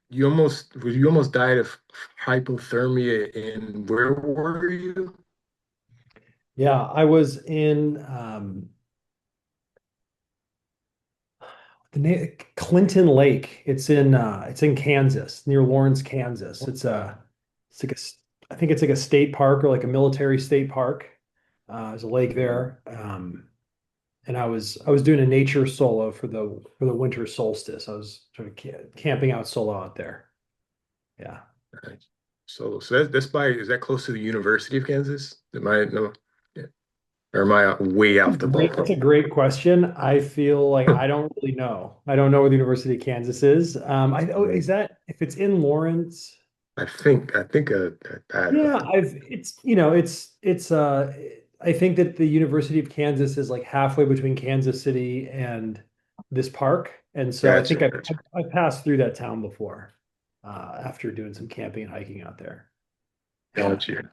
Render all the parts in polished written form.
you almost died of hypothermia, and where were you? Yeah, I was in Clinton Lake. It's in Kansas, near Lawrence, Kansas. It's like I think it's like a state park or like a military state park. There's a lake there. And I was doing a nature solo for the winter solstice. I was sort of camping out solo out there. Yeah. Nice. So that's is that close to the University of Kansas? Am I no? Yeah. Or am I way off the That's ballpark? a great question. I feel like I don't really know. I don't know where the University of Kansas is. Is that if it's in Lawrence? I Yeah, I think that the University of Kansas is like halfway between Kansas City and this park. And so I think gotcha, I've, gotcha, I've I've passed through that town before, after doing some camping and hiking out there. Yeah. gotcha.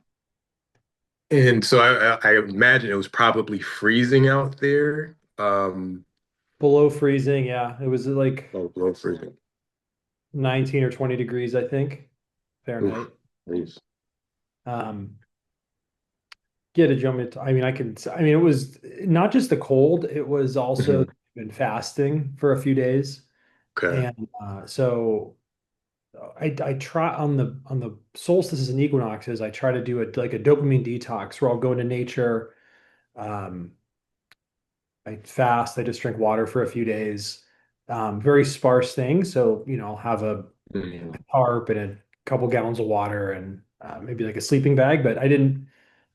And so I imagine it was probably freezing out there. Below freezing, yeah. It was like Below freezing. 19 or 20 degrees, I think, Oof. Fahrenheit. Jeez. Um, Get a jump. I mean, it was not just the cold, it was also Mhm. been fasting for a few days. Okay. And so I try on the solstices and equinoxes, I try to do like a dopamine detox where I'll go into nature. Um, I fast, I just drink water for a few days. Very sparse things. So, I'll have a Mhm. tarp and a couple gallons of water and maybe like a sleeping bag, but I didn't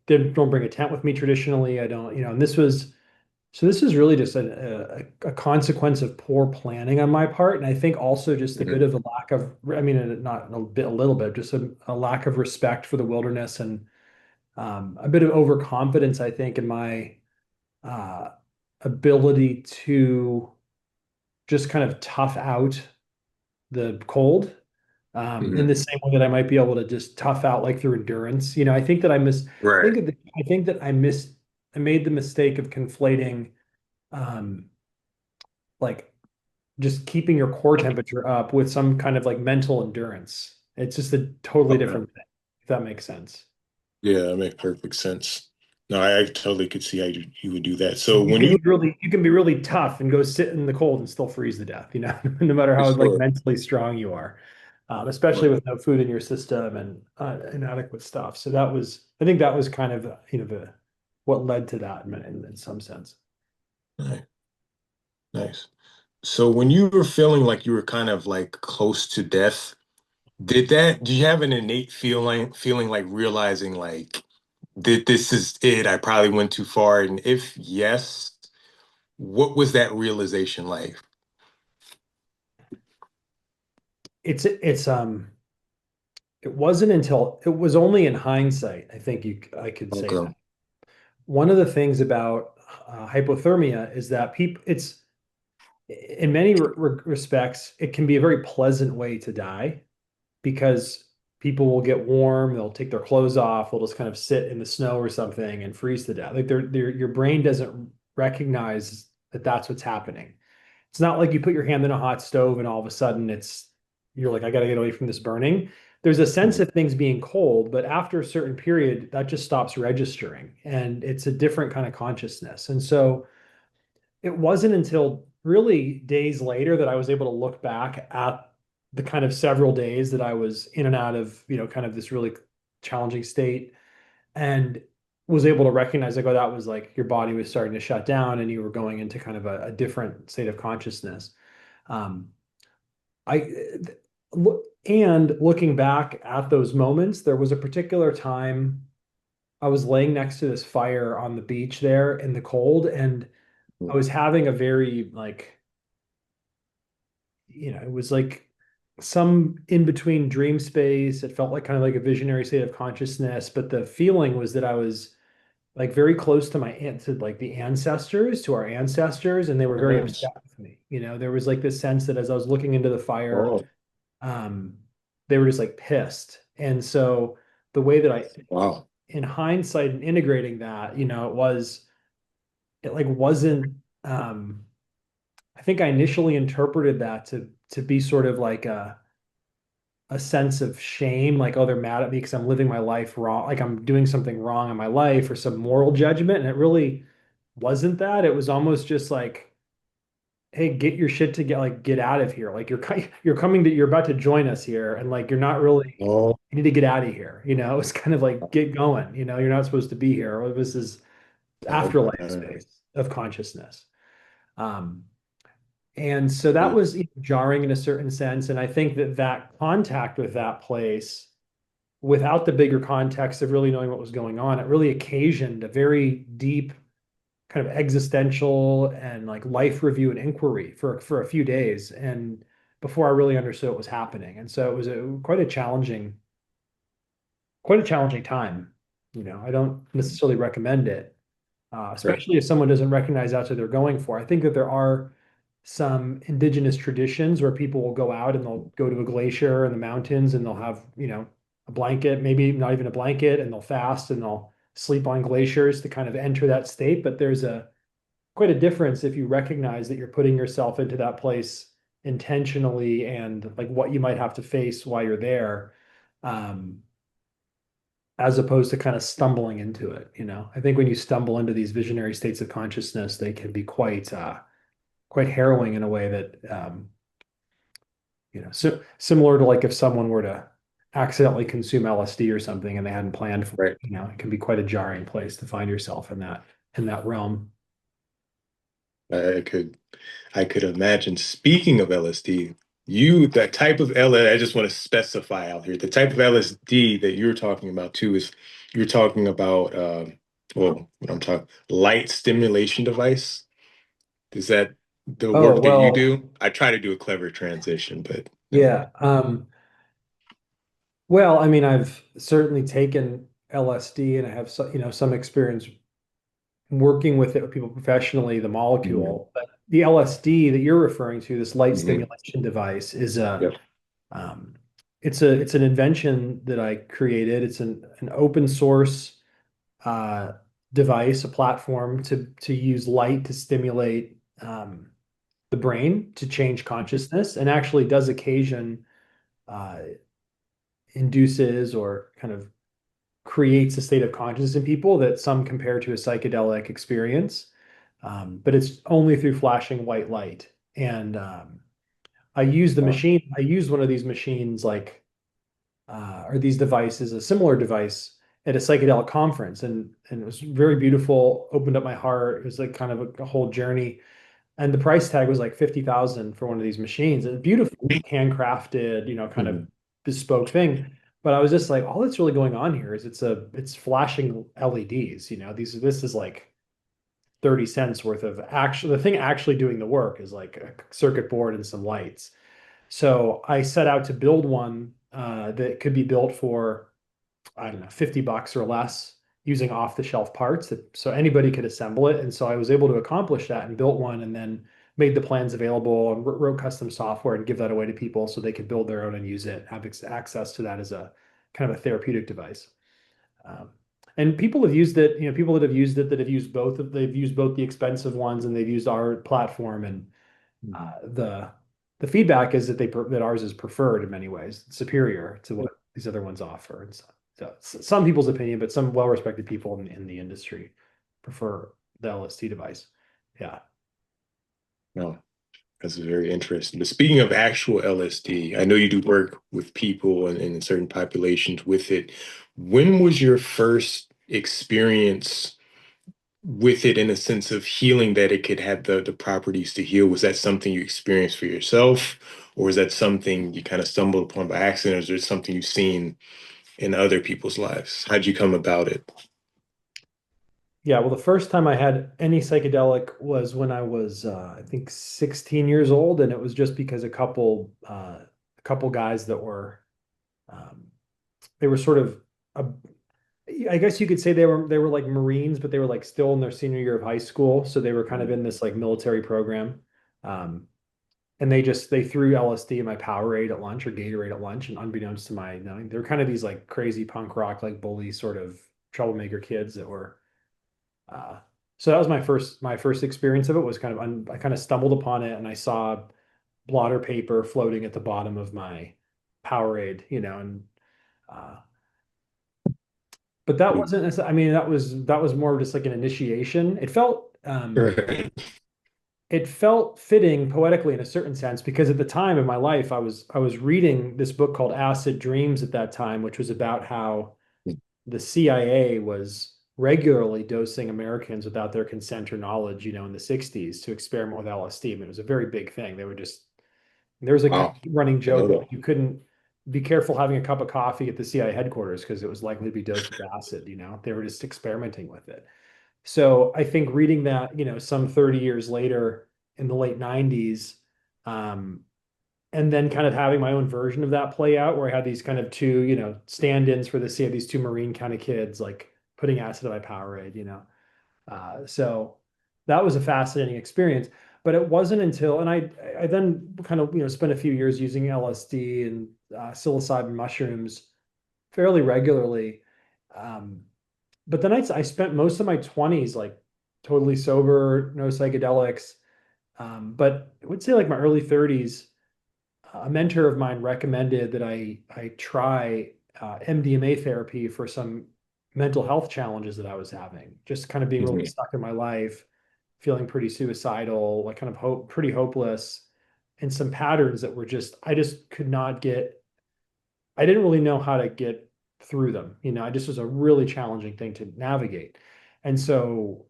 don't bring a tent with me traditionally. I don't, and this is really just a consequence of poor planning on my part. And I think also just a bit Mhm. of a lack of, I mean, not a little bit, just a lack of respect for the wilderness and a bit of overconfidence, I think, in my uh, ability to just kind of tough out the cold, in Mhm. the same way that I might be able to just tough out like through endurance. I think that Right. I think that I made the mistake of conflating, um, like just keeping your core temperature up with some kind of like mental endurance. It's just a totally Okay. different thing, if that makes sense. Yeah, that makes perfect sense. No, I totally could see how you would do that. So You when can you be really tough and go sit in the cold and still freeze to death, no matter how like sure, mentally strong you are, especially right, with no food in your system and inadequate stuff. So I think that was kind of, what led to that in some sense. right, nice. So when you were feeling like you were kind of like close to death, do you have an innate feeling like realizing like this is it, I probably went too far? And if yes, what was that realization like? It's it was only in hindsight, I think I could say Okay. that. One of the things about hypothermia is that people, it's in many respects, it can be a very pleasant way to die because people will get warm, they'll take their clothes off, they'll just kind of sit in the snow or something and freeze to death. Like your brain doesn't recognize that that's what's happening. It's not like you put your hand in a hot stove and all of a sudden you're like, I got to get away from this burning. There's a sense Mhm. of things being cold, but after a certain period, that just stops registering and it's a different kind of consciousness. And so it wasn't until really days later that I was able to look back at the kind of several days that I was in and out of, kind of this really challenging state and was able to recognize like, oh, that was like your body was starting to shut down and you were going into kind of a different state of consciousness. Um, I and looking back at those moments, there was a particular time I was laying next to this fire on the beach there in the cold, and I was having a very like, it was like some in between dream space. It felt like kind of like a visionary state of consciousness, but the feeling was that I was like very close to like the ancestors, to our ancestors, and they were very Nice. upset with me. There was like this sense that as I was looking into the fire, Oh, um, they were just like pissed. And so the way that wow. in hindsight and integrating that, it like wasn't, I think I initially interpreted that to be sort of like a sense of shame, like, oh, they're mad at me because I'm living my life wrong, like I'm doing something wrong in my life, or some moral judgment. And it really wasn't that. It was almost just like, hey, get your shit to get out of here. Like you're coming to you're about to join us here, and like you're not really, Oh, you need to get out of here. It's kind of like, get going. You're not supposed to be here. Or this is afterlife okay. space of consciousness. Um, and so that Good. was jarring in a certain sense. And I think that that contact with that place, without the bigger context of really knowing what was going on, it really occasioned a very deep kind of existential and like life review and inquiry for a few days, and before I really understood what was happening. And so it was quite a challenging time. I don't necessarily recommend it, Right. especially if someone doesn't recognize that's what they're going for. I think that there are some indigenous traditions where people will go out and they'll go to a glacier in the mountains, and they'll have, a blanket, maybe not even a blanket, and they'll fast and they'll sleep on glaciers to kind of enter that state. But there's a quite a difference if you recognize that you're putting yourself into that place intentionally, and like what you might have to face while you're there, um, as opposed to kind of stumbling into it. I think when you stumble into these visionary states of consciousness, they can be quite harrowing in a way that, so similar to like if someone were to accidentally consume LSD or something and they hadn't planned for Right. it. It can be quite a jarring place to find yourself in that realm. I could I could imagine. Speaking of LSD, you that type of LSD, I just want to specify out here, the type of LSD that you're talking about too is you're talking about well, what I'm talking light stimulation device. Is that the Oh, work that you well, do? I try to do a clever transition, but no. yeah. Well, I mean, I've certainly taken LSD, and I have some experience working with it with people professionally, the Mhm. molecule. But the LSD that you're referring to, this light Mhm. stimulation device, is a Yep. um, it's an invention that I created. It's an open source uh, device, a platform to use light to stimulate the brain to change consciousness, and actually does occasion uh, induces or kind of creates a state of consciousness in people that some compare to a psychedelic experience. But it's only through flashing white light. And Wow. I used one of these machines, like, or these devices, a similar device, at a psychedelic conference. And it was very beautiful, opened up my heart. It was like kind of a whole journey. And the price tag was like 50,000 for one of these machines. It's beautiful, handcrafted, kind of Mhm. bespoke thing. But I was just like, all that's really going on here is it's flashing LEDs. This is like 30 cents worth of the thing actually doing the work is like a circuit board and some lights. So I set out to build one that could be built for, I don't know, 50 bucks or less, using off the shelf parts so anybody could assemble it. And so I was able to accomplish that and built one, and then made the plans available and wrote custom software and give that away to people so they could build their own and use it, have access to that as a kind of a therapeutic device. Um, and people have used it, people that have used it, that have used both they've used both the expensive ones, and they've used our platform. And Mhm. the feedback is that ours is preferred in many ways, superior to what these other ones offer. And so some people's opinion, but some well-respected people in the industry prefer the LSD device. Yeah. No, that's very interesting. But speaking of actual LSD, I know you do work with people and in certain populations with it. When was your first experience with it in a sense of healing that it could have the properties to heal? Was that something you experienced for yourself, or is that something you kind of stumbled upon by accident, or is there something you've seen in other people's lives? How'd you come about it? Yeah, well, the first time I had any psychedelic was when I was, I think, 16 years old, and it was just because a couple guys that were, um, they were sort of, a, I guess you could say they were like Marines, but they were like still in their senior year of high school, so they were kind of Mhm. in this like military program, um, and they threw LSD in my Powerade at lunch or Gatorade at lunch, and unbeknownst to my knowing, they're kind of these like crazy punk rock, like bully sort of troublemaker kids that were uh, so that was my first experience of it. Was kind of I kind of stumbled upon it, and I saw blotter paper floating at the bottom of my Powerade, and uh, but that wasn't I mean, that was more just like an initiation. Right. It felt fitting poetically in a certain sense because at the time of my life I was reading this book called Acid Dreams at that time, which was about how the CIA was regularly dosing Americans without their consent or knowledge, in the 60s to experiment with LSD. I mean, it was a very big thing. There was a kind Wow. of running I know joke that. that you couldn't be careful having a cup of coffee at the CIA headquarters because it was likely to be dosed with acid, They were just experimenting with it. So I think reading that, some 30 years later in the late 90s, um, and then kind of having my own version of that play out where I had these kind of two, stand-ins for the sea, these two Marine kind of kids, like putting acid in my Powerade. So that was a fascinating experience. But it wasn't until, and I then kind of, spent a few years using LSD and psilocybin mushrooms fairly regularly. Um, but then I spent most of my 20s like totally sober, no psychedelics. But I would say like my early 30s, a mentor of mine recommended that I try MDMA therapy for some mental health challenges that I was having. Just kind of being really Mhm. stuck in my life, feeling pretty suicidal, like kind of pretty hopeless, and some patterns that were just I just could not get. I didn't really know how to get through them. I just was a really challenging thing to navigate, and so.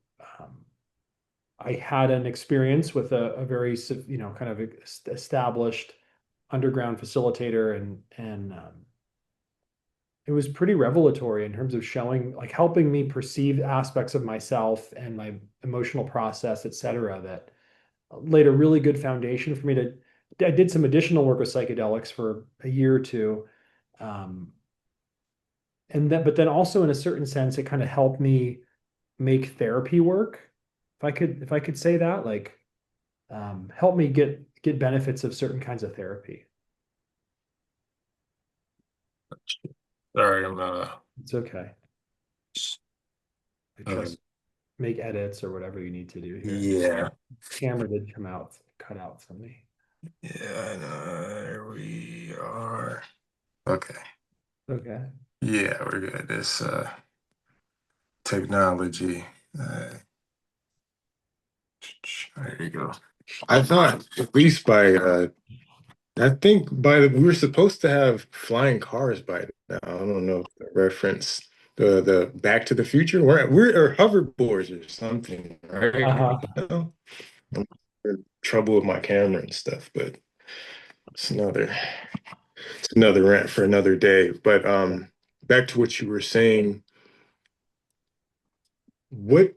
I had an experience with a very, kind of established underground facilitator, and it was pretty revelatory in terms of showing, like, helping me perceive aspects of myself and my emotional process, et cetera, that laid a really good foundation for me to. I did some additional work with psychedelics for a year or two, um, but then also in a certain sense, it kind of helped me make therapy work, if I could say that, like help me get benefits of certain kinds of therapy. Sorry, I'm It's okay. I try uh, to make edits or whatever you need to do here. yeah. Camera did cut out from me. Yeah, there we are. Okay. Okay. Yeah, we're good. This technology. Uh, there you go. I thought at least I think we were supposed to have flying cars by now. I don't know if the reference the Back to the Future. We're or hoverboards or something, right? Uh-huh. Now? I'm having trouble with my camera and stuff, but it's another rant for another day. But back to what you were saying, what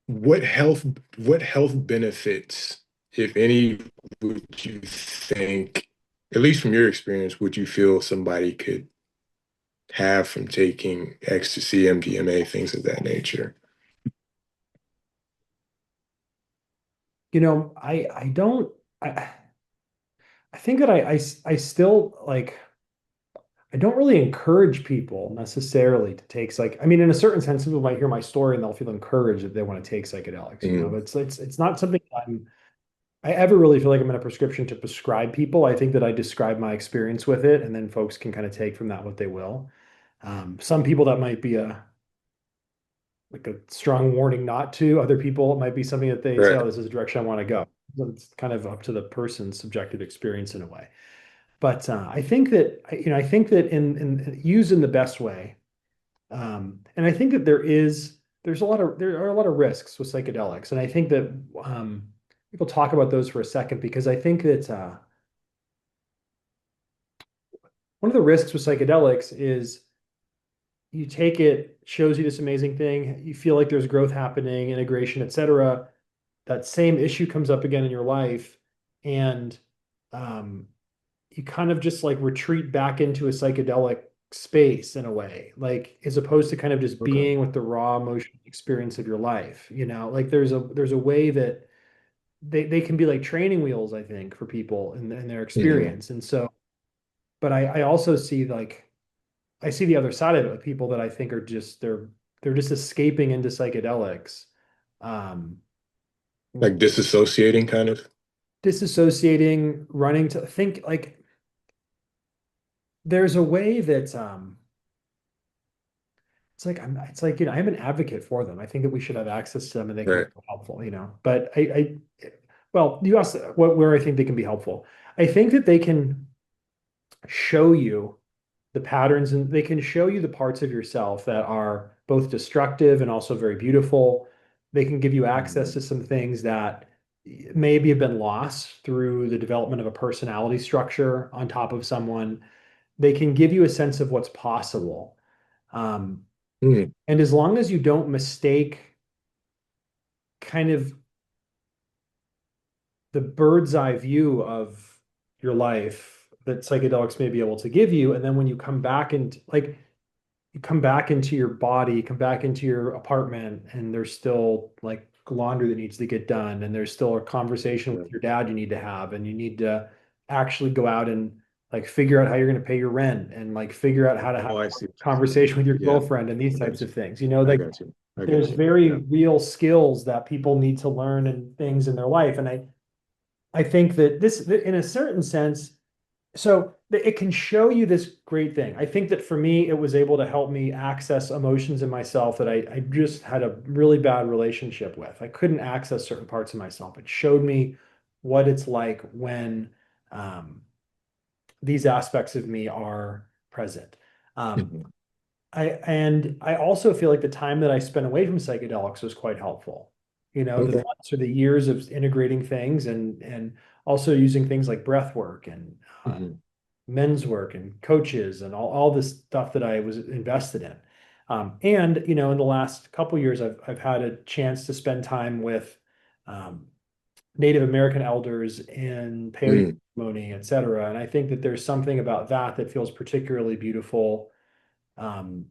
what health what health benefits, if any, would you think, at least from your experience, would you feel somebody could have from taking ecstasy, MDMA, things of that nature? I don't I think that I still like I don't really encourage people necessarily to take I mean, in a certain sense, people might hear my story and they'll feel encouraged that they want to take psychedelics, Mm, but it's not something I ever really feel like I'm in a prescription to prescribe people. I think that I describe my experience with it, and then folks can kind of take from that what they will. Some people that might be a strong warning not to. Other people, it might be something that they say, "Oh, right. this is the direction I want to go." So it's kind of up to the person's subjective experience in a way. But I think that I think that in used in the best way, and I think that there are a lot of risks with psychedelics, and I think that people talk about those for a second because I think that one of the risks with psychedelics is you take it, shows you this amazing thing, you feel like there's growth happening, integration, et cetera. That same issue comes up again in your life, and um, you kind of just like retreat back into a psychedelic space in a way, like as opposed to kind of just Okay. being with the raw emotional experience of your life. Like there's a way that they can be like training wheels, I think, for people in their Hmm. experience. And so, but I also see like I see the other side of it with people that I think are just they're just escaping into psychedelics, um, Like disassociating, kind of. disassociating, running to think like there's a way that it's like, I'm an advocate for them. I think that we should have access to them and they can be Right. helpful, But well, you asked where I think they can be helpful. I think that they can show you the patterns and they can show you the parts of yourself that are both destructive and also very beautiful. They can give you access Mhm. to some things that maybe have been lost through the development of a personality structure on top of someone. They can give you a sense of what's possible. Um, Mhm. and as long as you don't mistake kind of the bird's eye view of your life that psychedelics may be able to give you, and then when you come back and like you come back into your body, you come back into your apartment, and there's still like laundry that needs to get done, and there's still a conversation Yeah. with your dad you need to have, and you need to actually go out and like figure out how you're going to pay your rent and like figure out how to have Oh, I a see what you're saying. conversation with your Yeah, girlfriend and these I types got of you. things. I Like got you. I there's got you. very Yeah. real skills that people need to learn and things in their life. And I think that this, in a certain sense, so it can show you this great thing. I think that for me, it was able to help me access emotions in myself that I just had a really bad relationship with. I couldn't access certain parts of myself. It showed me what it's like when um, these aspects of me are present. Um, Mhm. I also feel like the time that I spent away from psychedelics was quite helpful. The Okay. months or the years of integrating things and also using things like breath work and Mhm. men's work and coaches and all this stuff that I was invested in. And in the last couple years, I've had a chance to spend time with um, Native American elders in peyote Mhm. ceremony, et cetera. And I think that there's something about that that feels particularly beautiful, um,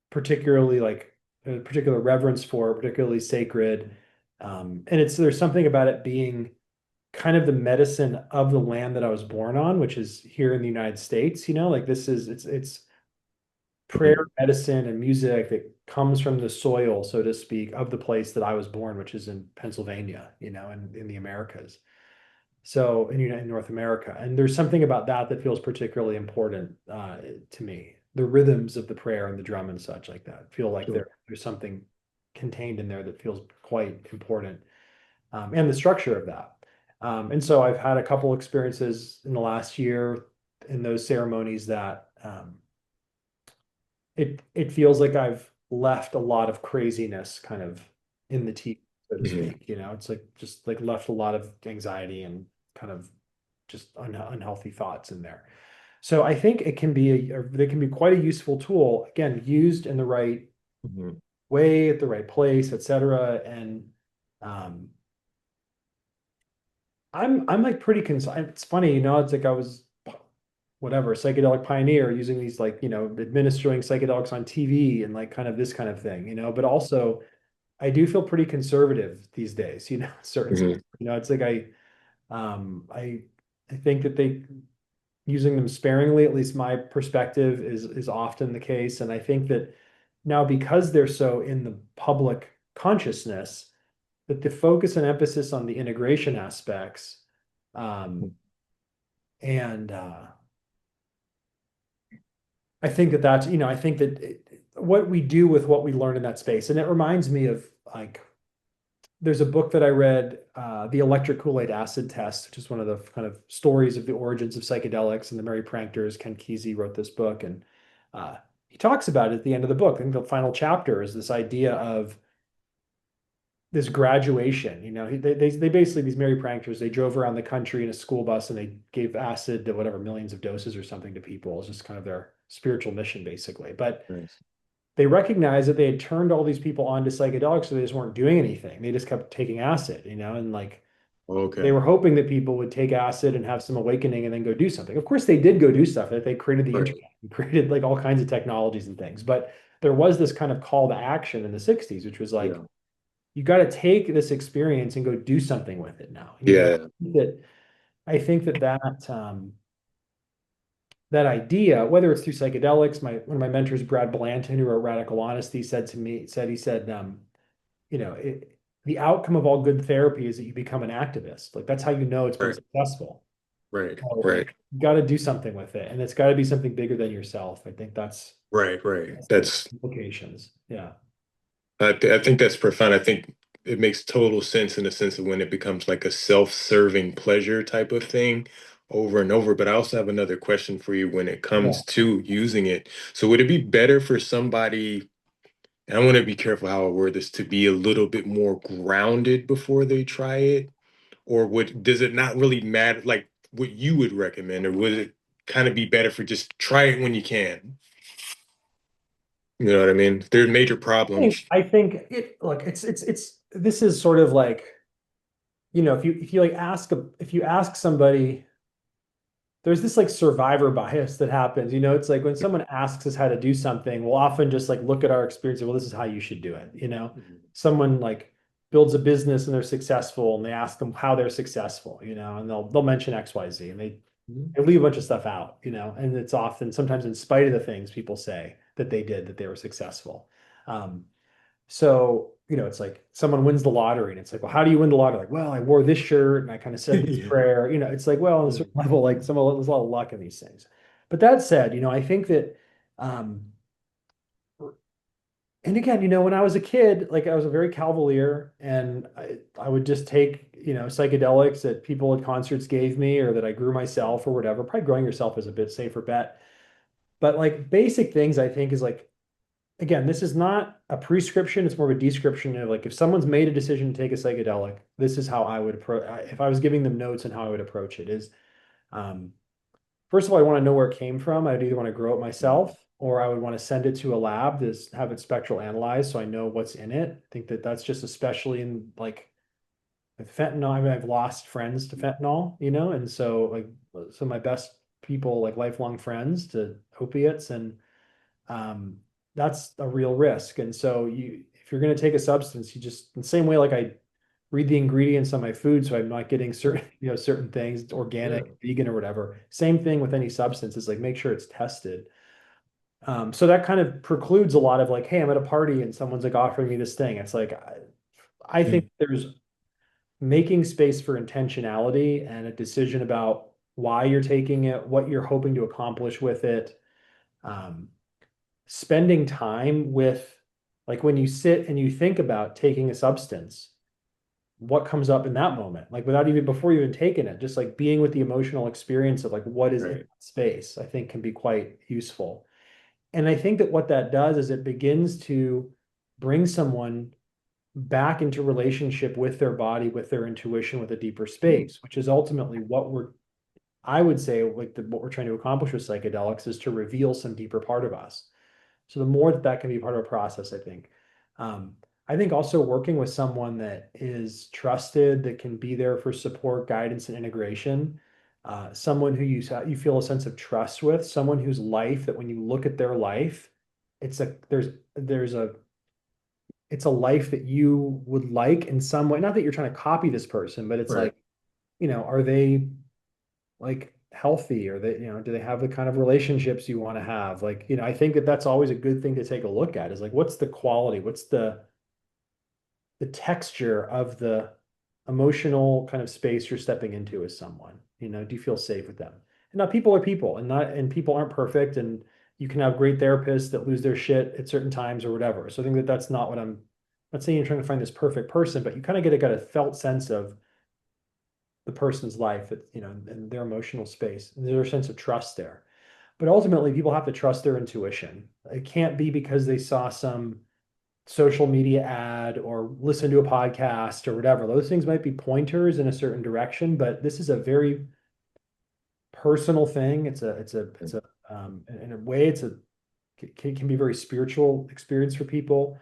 particularly like a particular reverence for, particularly sacred. And there's something about it being kind of the medicine of the land that I was born on, which is here in the United States, like this is it's prayer, Mhm. medicine, and music that comes from the soil, so to speak, of the place that I was born, which is in Pennsylvania, in the Americas. So in North America. And there's something about that that feels particularly important to me. The rhythms of the prayer and the drum and such like that feel like Sure. there's something contained in there that feels quite important, and the structure of that. And so I've had a couple experiences in the last year in those ceremonies that it feels like I've left a lot of craziness kind of in the teeth, so to Mhm. speak. It's like just like left a lot of anxiety and kind of just unhealthy thoughts in there. So I think it can be they can be quite a useful tool, again, used in the right Mhm. way at the right place, et cetera. And um, I'm like pretty concerned. It's funny, it's like I was whatever, psychedelic pioneer using these like, administering psychedelics on TV and like kind of this kind of thing, but also I do feel pretty conservative these days, in certain sense. Mhm. It's like um I I think that they using them sparingly, at least my perspective is often the case. And I think that now because they're so in the public consciousness, that the focus and emphasis on the integration aspects um, and I think that I think that what we do with what we learn in that space, and it reminds me of like, there's a book that I read, The Electric Kool-Aid Acid Test, which is one of the kind of stories of the origins of psychedelics and the Merry Pranksters. Ken Kesey wrote this book, and he talks about it at the end of the book. I think the final chapter is this idea of this graduation. They basically, these Merry Pranksters, they drove around the country in a school bus and they gave acid to whatever millions of doses or something to people. It's just kind of their spiritual mission, basically. But Nice. they recognized that they had turned all these people onto psychedelics, so they just weren't doing anything. They just kept taking acid, and like they Okay. were hoping that people would take acid and have some awakening and then go do something. Of course, they did go do stuff. That they created the Right. internet and created like all kinds of technologies and things. But there was this kind of call to action in the 60s, which was like, Yeah. you got to take this experience and go do something with it now. Yeah. That I think that idea, whether it's through psychedelics, one of my mentors, Brad Blanton, who wrote Radical Honesty, said, the outcome of all good therapy is that you become an activist. Like that's how you know it's been Right. successful. Right, So right, you got to do something with it, and it's got to be something bigger than yourself. I think right, right. that's the That's implications. Yeah. I think that's profound. I think it makes total sense in the sense of when it becomes like a self-serving pleasure type of thing over and over. But I also have another question for you when it Yeah. comes to using it. So would it be better for somebody, and I want to be careful how I word this, to be a little bit more grounded before they try it? Or does it not really matter like what you would recommend, or would it kind of be better for just try it when you can? You know what I mean? If there are major problems. I think it look, it's this is sort of like, if you like if you ask somebody, there's this like survivor bias that happens. It's like when someone asks us how to do something, we'll often just like look at our experience and, well, this is how you should do it. Mhm. Someone like builds a business and they're successful and they ask them how they're successful, and they'll mention XYZ and they leave a bunch of stuff out, and it's often sometimes in spite of the things people say that they did that they were successful. Um, so, it's like someone wins the lottery and it's like, well, how do you win the lottery? Like, well, I wore this shirt and I kind of said this Yeah. prayer. It's like, well, on a Yeah. certain level, like there's a lot of luck in these things. But that said, I think that, um, and again, when I was a kid, like I was a very cavalier and I would just take, psychedelics that people at concerts gave me or that I grew myself or whatever. Probably growing yourself is a bit safer bet. But like basic things, I think is like, again, this is not a prescription, it's more of a description of like if someone's made a decision to take a psychedelic, this is how I would approach if I was giving them notes on how I would approach it is um, first of all, I want to know where it came from. I'd either want to grow it myself or I would want to send it to a lab to have it spectral analyzed so I know what's in it. I think that that's just especially in like with fentanyl. I mean, I've lost friends to fentanyl, and so like some of my best people, like lifelong friends to opiates and um, that's a real risk. And so if you're going to take a substance, you just, in the same way, like I read the ingredients on my food, so I'm not getting certain, certain things, Yeah. organic, vegan, or whatever. Same thing with any substance is like make sure it's tested. So that kind of precludes a lot of like, hey, I'm at a party and someone's like offering me this thing. It's like I think Mm. there's making space for intentionality and a decision about why you're taking it, what you're hoping to accomplish with it. Um, Spending time with like when you sit and you think about taking a substance, what comes up in that moment, like without even before you even taking it, just like being with the emotional experience of like what is in Right. that space, I think can be quite useful. And I think that what that does is it begins to bring someone back into relationship with their body, with their intuition, with a deeper space, which is ultimately I would say, like what we're trying to accomplish with psychedelics is to reveal some deeper part of us. So the more that that can be part of a process, I think. Um, I think also working with someone that is trusted, that can be there for support, guidance, and integration. Someone who you feel a sense of trust with, someone whose life that when you look at their life, it's a there's a it's a life that you would like in some way. Not that you're trying to copy this person, but it's Right. like, are they like healthy or they do they have the kind of relationships you want to have, like I think that that's always a good thing to take a look at is like what's the quality, what's the texture of the emotional kind of space you're stepping into as someone, do you feel safe with them? And now people are people and people aren't perfect and you can have great therapists that lose their shit at certain times or whatever. So I think that that's not what I'm not saying you're trying to find this perfect person, but you kind of get a felt sense of the person's life, and their emotional space. And there's a sense of trust there. But ultimately, people have to trust their intuition. It can't be because they saw some social media ad or listen to a podcast or whatever. Those things might be pointers in a certain direction, but this is a very personal thing. In a way, can be a very spiritual experience for people.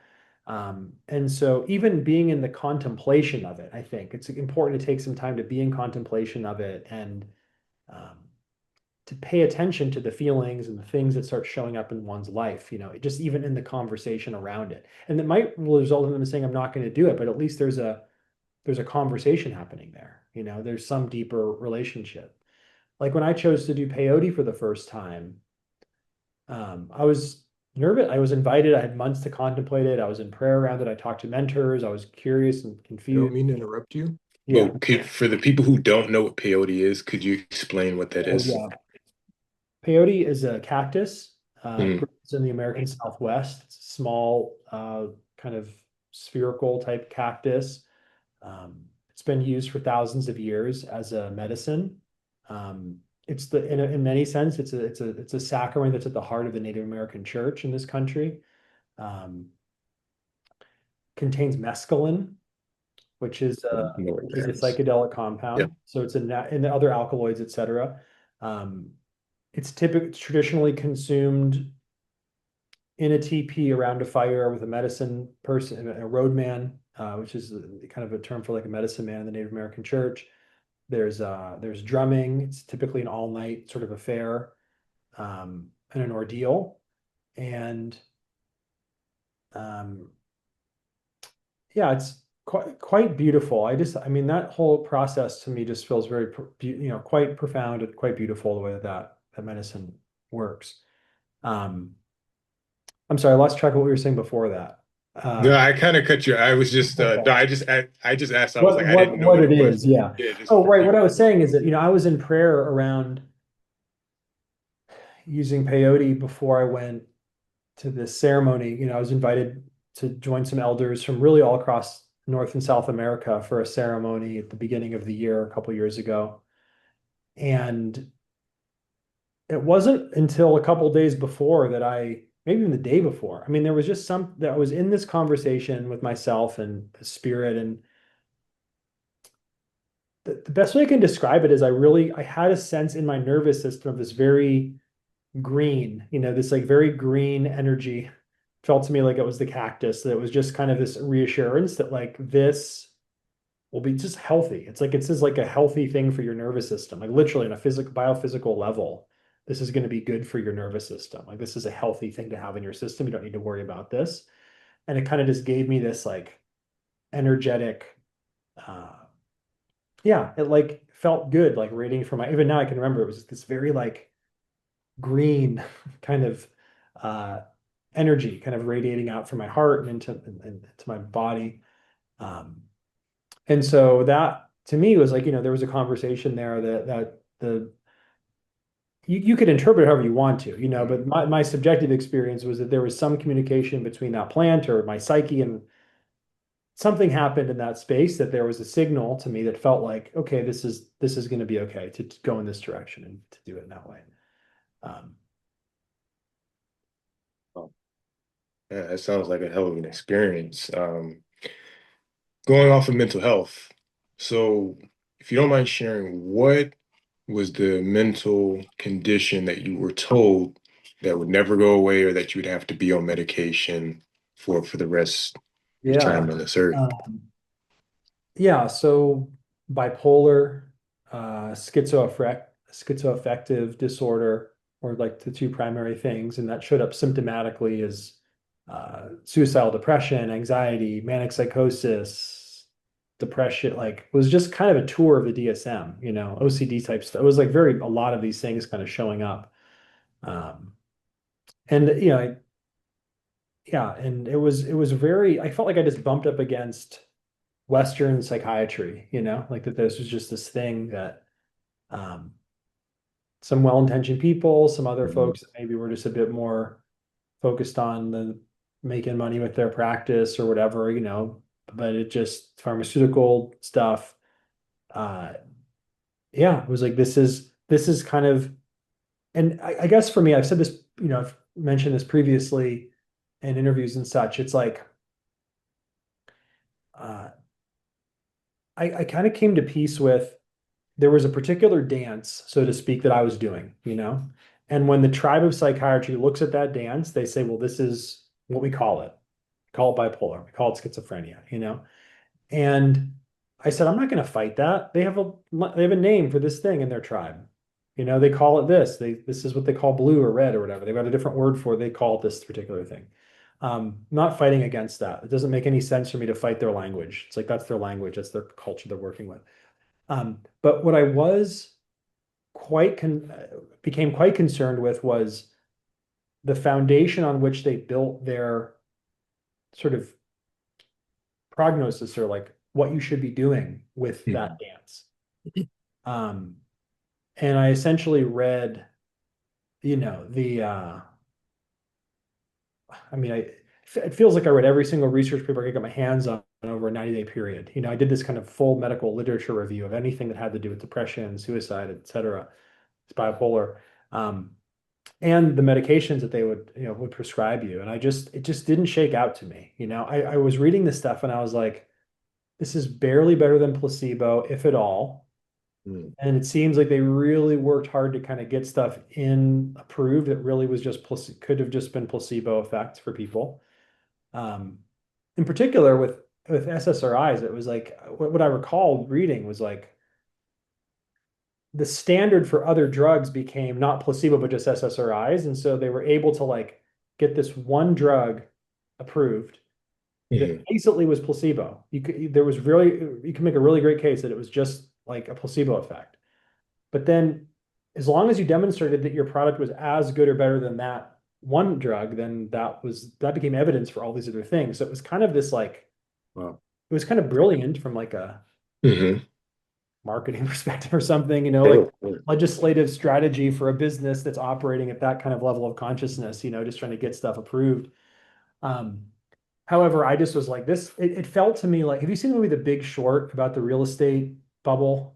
And so even being in the contemplation of it, I think it's important to take some time to be in contemplation of it and um, to pay attention to the feelings and the things that start showing up in one's life, just even in the conversation around it. And that might result in them saying, I'm not going to do it, but at least there's a conversation happening there. There's some deeper relationship. Like when I chose to do peyote for the first time, I was nervous. I was invited. I had months to contemplate it. I was in prayer around it. I talked to mentors. I was curious and I don't confused. mean to interrupt you. Yeah. But for the people who don't know what peyote is, could you explain what that Oh, is? yeah. Peyote is a cactus. It Mm, grows in the American Southwest. It's a small, kind of spherical type cactus. It's been used for thousands of years as a medicine. It's in many sense, it's a sacrament that's at the heart of the Native American church in this country. Um, Contains mescaline, know what which is a that is. psychedelic Yeah. compound. So it's in the other alkaloids, et cetera. Um, it's typically traditionally consumed in a teepee around a fire with a medicine person, a roadman, which is kind of a term for like a medicine man in the Native American church. There's drumming. It's typically an all night sort of affair, and an ordeal. And um, yeah, it's quite beautiful. I mean, that whole process to me just feels very, quite profound and quite beautiful the way that medicine works. Um, I'm sorry, I lost track of what we were saying before that. No, Uh, I kind of cut you. I was just no, okay. I just asked. I was like, I didn't know What what it it was. is, yeah. Yeah, just Oh, for right. What I people was who don't saying is know. that, I was in prayer around using peyote before I went to this ceremony. I was invited to join some elders from really all across North and South America for a ceremony at the beginning of the year, a couple years ago. And it wasn't until a couple days before that maybe even the day before, I mean, there was just that I was in this conversation with myself and the spirit. And the best way I can describe it is I had a sense in my nervous system of this very green, this like very green energy. Felt to me like it was the cactus, that it was just kind of this reassurance that like this will be just healthy. It's just like a healthy thing for your nervous system, like literally on a physical, biophysical level. This is going to be good for your nervous system. Like this is a healthy thing to have in your system. You don't need to worry about this. And it kind of just gave me this like energetic, uh, yeah, it like felt good, like radiating from even now I can remember it was this very like green kind of uh, energy kind of radiating out from my heart and into my body. Um, and so that to me was like, there was a conversation there that you could interpret it however you want to, but Mhm. my subjective experience was that there was some communication between that plant or my psyche, and something happened in that space, that there was a signal to me that felt like, okay, this is going to be okay to go in this direction and to do it in that way. Um, Oh, yeah, that sounds like a hell of an experience. Going off of mental health. So, if you don't mind sharing, what was the mental condition that you were told that would never go away or that you would have to be on medication for the rest of your yeah. time on this earth? Yeah, so bipolar, schizoaffective disorder were like the two primary things, and that showed up symptomatically as suicidal depression, anxiety, manic psychosis, depression. Like it was just kind of a tour of the DSM, OCD type stuff. It was like a lot of these things kind of showing up. Um, and yeah, and it was very, I felt like I just bumped up against Western psychiatry, like that this was just this thing that um, some well-intentioned people, some other Mhm. folks that maybe were just a bit more focused on the making money with their practice or whatever, but it just pharmaceutical stuff. Uh, yeah, it was like this is kind of, and I guess for me, I've said this, I've mentioned this previously in interviews and such. It's like uh, I kind of came to peace with there was a particular dance, so to speak, that I was doing, And when the tribe of psychiatry looks at that dance, they say, well, this is what we call it. We call it bipolar. We call it schizophrenia. And I said, I'm not going to fight that. They have a name for this thing in their tribe. They call it this. This is what they call blue or red or whatever. They've got a different word for it. They call it this particular thing. Not fighting against that. It doesn't make any sense for me to fight their language. It's like that's their language, that's their culture they're working with. But what I became quite concerned with was the foundation on which they built their sort of prognosis or like what you should be doing with that Mhm. dance. Um, and I essentially read, you know, it feels like I read every single research paper I could get my hands on over a 90-day period. You know, I did this kind of full medical literature review of anything that had to do with depression, suicide, et cetera, bipolar, um, and the medications that they would prescribe you. And it just didn't shake out to me. You know, I was reading this stuff and I was like, this is barely better than placebo, if at all. Mhm. And it seems like they really worked hard to kind of get stuff in approved that really was just could have just been placebo effects for people. Um, in particular with SSRIs, it was like what I recall reading was like the standard for other drugs became not placebo but just SSRIs, and so they were able to like get this one drug approved that Mhm. basically was placebo. You can make a really great case that it was just like a placebo effect. But then, as long as you demonstrated that your product was as good or better than that one drug, then that became evidence for all these other things. So it was kind of this like Wow. it was kind of brilliant from like a Hmm. marketing perspective or something, you know, like Sure, sure. legislative strategy for a business that's operating at that kind of level of consciousness, you know, just trying to get stuff approved. Um, However, I just was like this, it felt to me like, have you seen the movie The Big Short about the real estate bubble?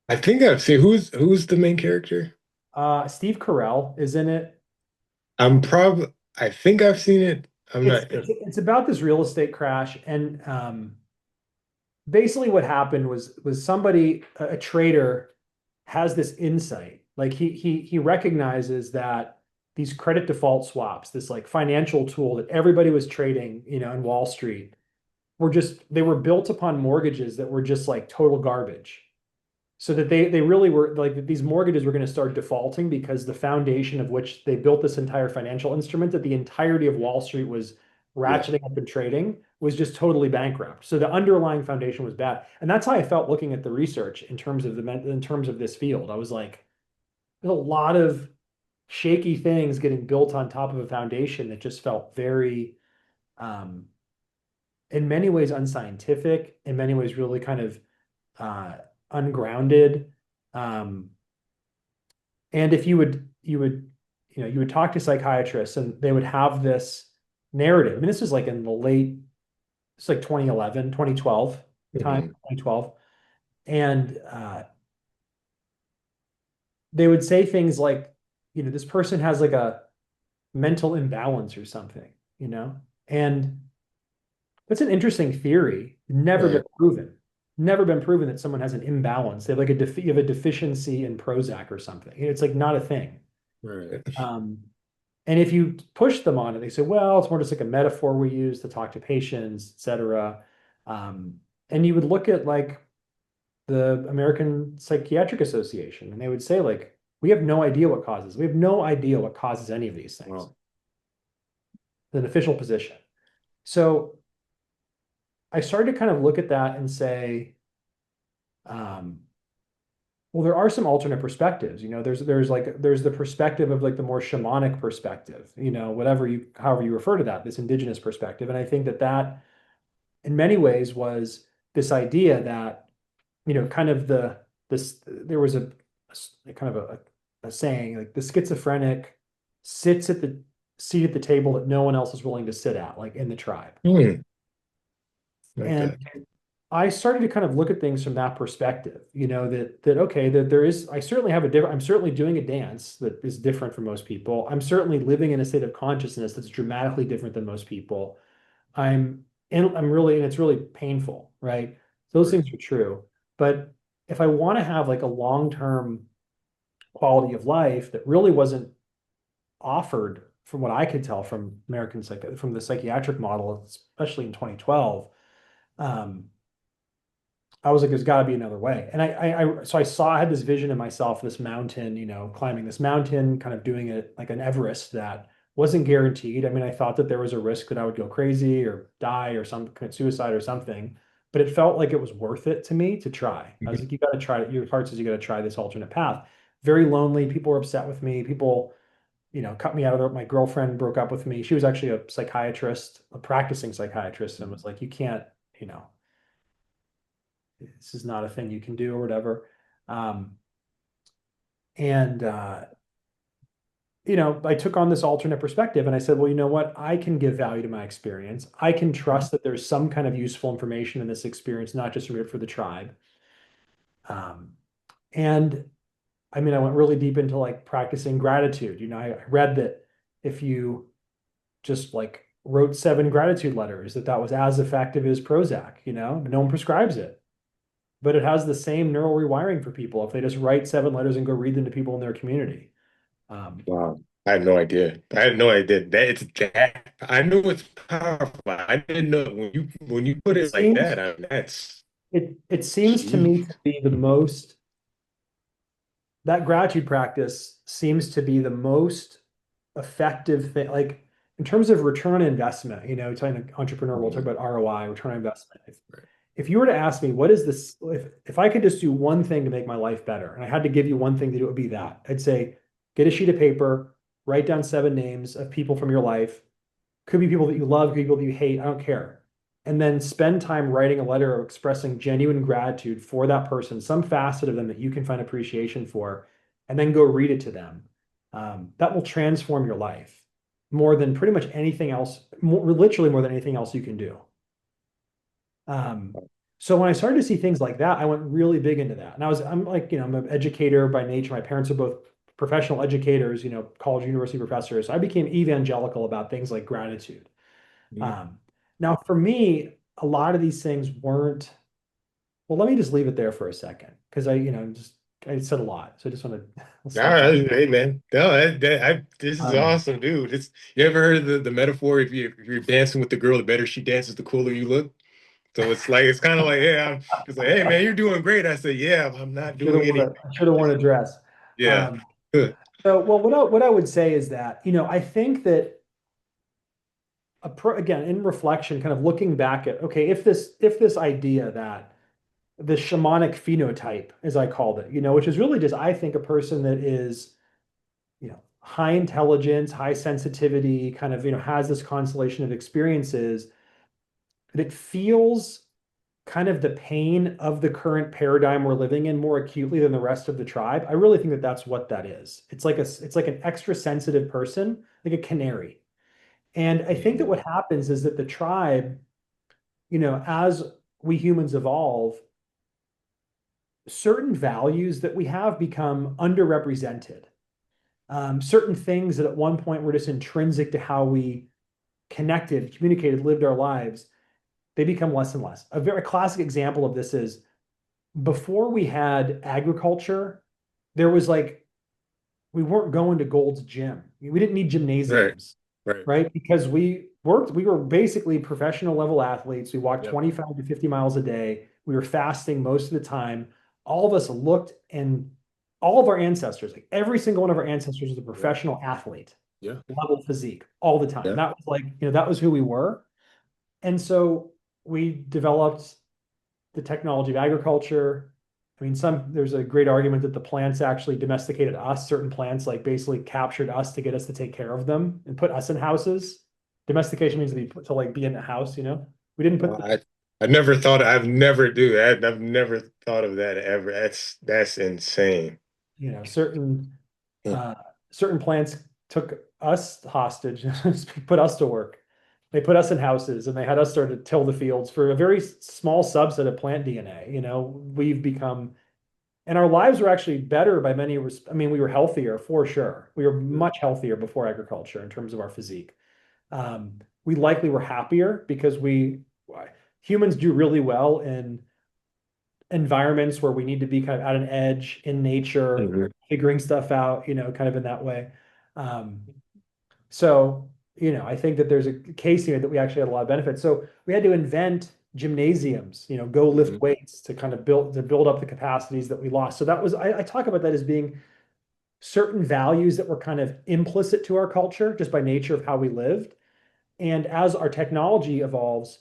I think I've seen who's the main character? Steve Carell is in it. I think I've seen it. I'm It's not. it's about this real estate crash, and basically what happened was somebody, a trader, has this insight. Like he recognizes that these credit default swaps, this like financial tool that everybody was trading, you know, in Wall Street, they were built upon mortgages that were just like total garbage. So that they really were like these mortgages were going to start defaulting because the foundation of which they built this entire financial instrument that the entirety of Wall Street was Yeah. ratcheting up and trading was just totally bankrupt. So the underlying foundation was bad. And that's how I felt looking at the research in terms of this field. I was like, there's a lot of shaky things getting built on top of a foundation that just felt very um, in many ways unscientific, in many ways really kind of uh, ungrounded. Um, and if you would talk to psychiatrists and they would have this narrative. I mean, this was like in the late, it's like 2011, 2012 time, Hmm. 2012. And they would say things like, you know, this person has like a mental imbalance or something, you know? And that's an interesting theory. Never been Right. proven. Never been proven that someone has an imbalance. They have like you have a deficiency in Prozac or something. It's like not a thing. Right. Um, and if you push them on it, they say, well, it's more just like a metaphor we use to talk to patients, et cetera. Um, and you would look at like the American Psychiatric Association, and they would say, like, we have no idea what causes any of these things. Wow. An official position. So I started to kind of look at that and say, um, well, there are some alternate perspectives. You know, there's the perspective of like the more shamanic perspective, you know, however you refer to that, this indigenous perspective. And I think that in many ways was this idea that, you know, kind of this there was a kind of a saying like the schizophrenic sits at the seat at the table that no one else is willing to sit at, like in the tribe. Hmm. Like And that. I started to kind of look at things from that perspective, you know, that okay, that there is, I certainly have a different, I'm certainly doing a dance that is different from most people. I'm certainly living in a state of consciousness that's dramatically different than most people. And it's really painful, right? Those Right. things are true. But if I want to have like a long-term quality of life that really wasn't offered from what I could tell from from the psychiatric model, especially in 2012, um, I was like, there's got to be another way. And so I had this vision of myself, this mountain, you know, climbing this mountain, kind of doing it like an Everest that wasn't guaranteed. I mean, I thought that there was a risk that I would go crazy or die or commit suicide or something, but it felt like it was worth it to me to try. I was Mhm. like, you got to try it. Your heart says you got to try this alternate path. Very lonely. People were upset with me. People, you know, cut me out of my girlfriend broke up with me. She was actually a psychiatrist, a practicing psychiatrist, and was like, you can't, you know, this is not a thing you can do or whatever. Um, and I took on this alternate perspective and I said, well, you know what? I can give value to my experience. I can trust that there's some kind of useful information in this experience, not just for the tribe. Um, and I mean, I went really deep into like practicing gratitude. I read that if you just like wrote 7 gratitude letters, that was as effective as Prozac. No one prescribes it, but it has the same neural rewiring for people if they just write 7 letters and go read them to people in their community. Um, Wow. I had no idea. I had no idea that it's that. I knew it's powerful. I didn't know when you put it it like seems that. I mean, that's it seems to me jeez. to be the most that gratitude practice seems to be the most effective thing. Like in terms of return on investment, talking to entrepreneur, we'll talk Mhm. about ROI, return on investment. Right. If you were to ask me, what is this, if I could just do one thing to make my life better, and I had to give you one thing to do, it would be that. I'd say, get a sheet of paper, write down 7 names of people from your life. Could be people that you love, could be people that you hate, I don't care. And then spend time writing a letter expressing genuine gratitude for that person, some facet of them that you can find appreciation for, and then go read it to them. That will transform your life more than pretty much anything else, literally more than anything else you can do. Um, so when I started to see things like that, I went really big into that. And I'm like, I'm an educator by nature. My parents are both professional educators, college, university professors. So I became evangelical about things like gratitude. Mhm. Um, Now, for me, a lot of these things weren't, well, let me just leave it there for a second because I said a lot. So I just want to, let's All stop talking. right, hey man, no, this is Um, awesome, dude. You ever heard of the metaphor? If you're dancing with the girl, the better she dances, the cooler you look. So it's kind of like, yeah, I'm just like, hey man, you're doing great. I say, yeah, I'm not doing anything. I should have worn a dress. Yeah. Um, well, what I would say is that, I think that again, in reflection, kind of looking back at, okay, if this idea that the shamanic phenotype, as I called it, which is really just, I think, a person that is, high intelligence, high sensitivity, kind of, has this constellation of experiences that feels kind of the pain of the current paradigm we're living in more acutely than the rest of the tribe. I really think that that's what that is. It's like an extra sensitive person, like a canary. And I think that Mhm. what happens is that the tribe, as we humans evolve, certain values that we have become underrepresented. Certain things that at one point were just intrinsic to how we connected, communicated, lived our lives, they become less and less. A very classic example of this is before we had agriculture, there was like we weren't going to Gold's Gym. We didn't need Right, gymnasiums, right. right? Because we were basically professional level athletes. We walked Yep, 25 to 50 miles a day. We were fasting most of the time. All of us looked, and all of our ancestors, like every single one of our ancestors was a yep, professional athlete, yeah, level physique all the time. yeah. That was like, that was who we were. And so we developed the technology of agriculture. I mean, there's a great argument that the plants actually domesticated us. Certain plants like basically captured us to get us to take care of them and put us in houses. Domestication means to be put to like be in a house, We didn't put Well, I never thought I've never do that. I've never thought of that ever. That's insane. certain Hmm. uh certain plants took us hostage, put us to work. They put us in houses and they had us start to till the fields for a very small subset of plant DNA. We've become And our lives were actually better by I mean, we were healthier for sure. We were Yeah. much healthier before agriculture in terms of our physique. We likely were happier because humans do really well in environments where we need to be kind of at an edge in nature, Mhm. figuring stuff out, kind of in that way. Um, so, I think that there's a case here that we actually had a lot of benefits. So we had to invent gymnasiums, go lift Mhm. weights to kind of build up the capacities that we lost. So that was I talk about that as being certain values that were kind of implicit to our culture just by nature of how we lived. And as our technology evolves,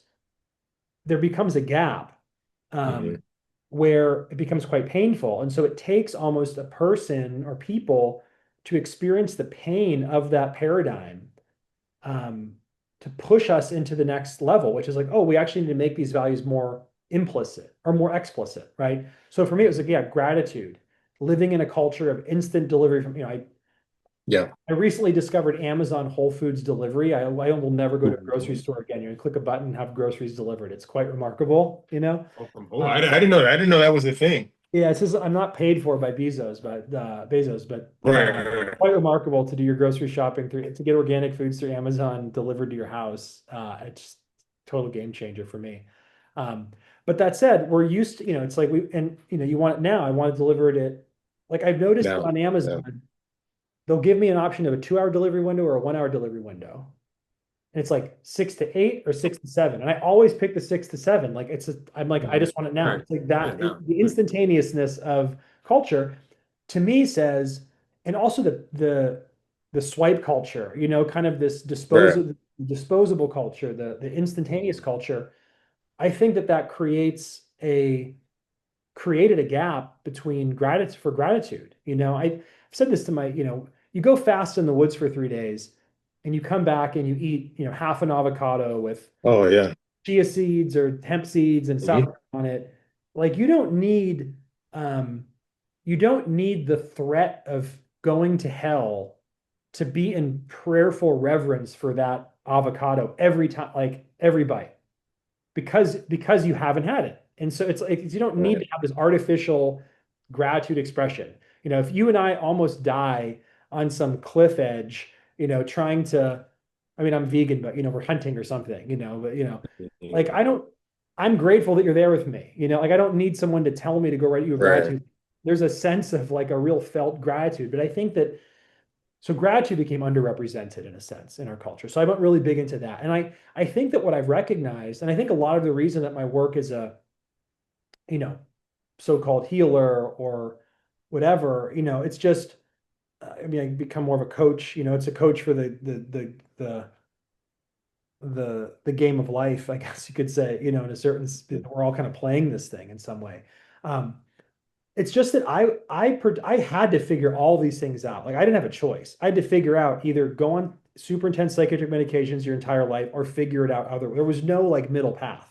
there becomes a gap Mhm. um, where it becomes quite painful. And so it takes almost a person or people to experience the pain of that paradigm um, to push us into the next level, which is like, oh, we actually need to make these values more implicit or more explicit, right? So for me, it was like, yeah, gratitude, living in a culture of instant delivery from, Yeah. I recently discovered Amazon Whole Foods delivery. I will never go to a grocery Mhm. store again. You click a button, have groceries delivered. It's quite remarkable, you know? Oh, Uh, I didn't know that. I didn't know that was a thing. yeah, it says I'm not paid for by Bezos, but Right, right, right. quite remarkable to do your grocery shopping through to get organic foods through Amazon delivered to your house. It's total game changer for me. But that said, we're used to, it's like you want it now. I want to deliver it at, like I've noticed Now, on yeah. Amazon, they'll give me an option of a 2 hour delivery window or a 1 hour delivery window. And it's like 6 to 8 or 6 to 7. And I always pick the 6 to 7. Like I'm like, I Mhm. just want it now. Right. It's like Yeah, now. the Right. instantaneousness of culture to me says, and also the swipe culture, kind of this Right. disposable culture, the instantaneous culture. I think that created a gap between gratitude. I've said this to you go fast in the woods for 3 days and you come back and you eat, half an avocado with Oh, yeah. chia seeds or hemp seeds and stuff Mhm. on it. Like um, you don't need the threat of going to hell to be in prayerful reverence for that avocado every time, like every bite because you haven't had it. And so it's like you don't need Right. to have this artificial gratitude expression. If you and I almost die on some cliff edge, trying to, I mean, I'm vegan, but we're hunting or something, but like Mhm. I'm grateful that you're there with me. Like I don't need someone to tell me to go write you a Right. gratitude. There's a sense of like a real felt gratitude, but I think that so gratitude became underrepresented in a sense in our culture. So I went really big into that. And I think that what I've recognized, and I think a lot of the reason that my work is a, you know, so-called healer or whatever, it's just I mean, I become more of a coach, it's a coach for the game of life, I guess you could say, in a certain we're all kind of playing this thing in some way. Um, It's just that I had to figure all these things out. Like I didn't have a choice. I had to figure out either go on super intense psychiatric medications your entire life or figure it out other. There was no like middle path,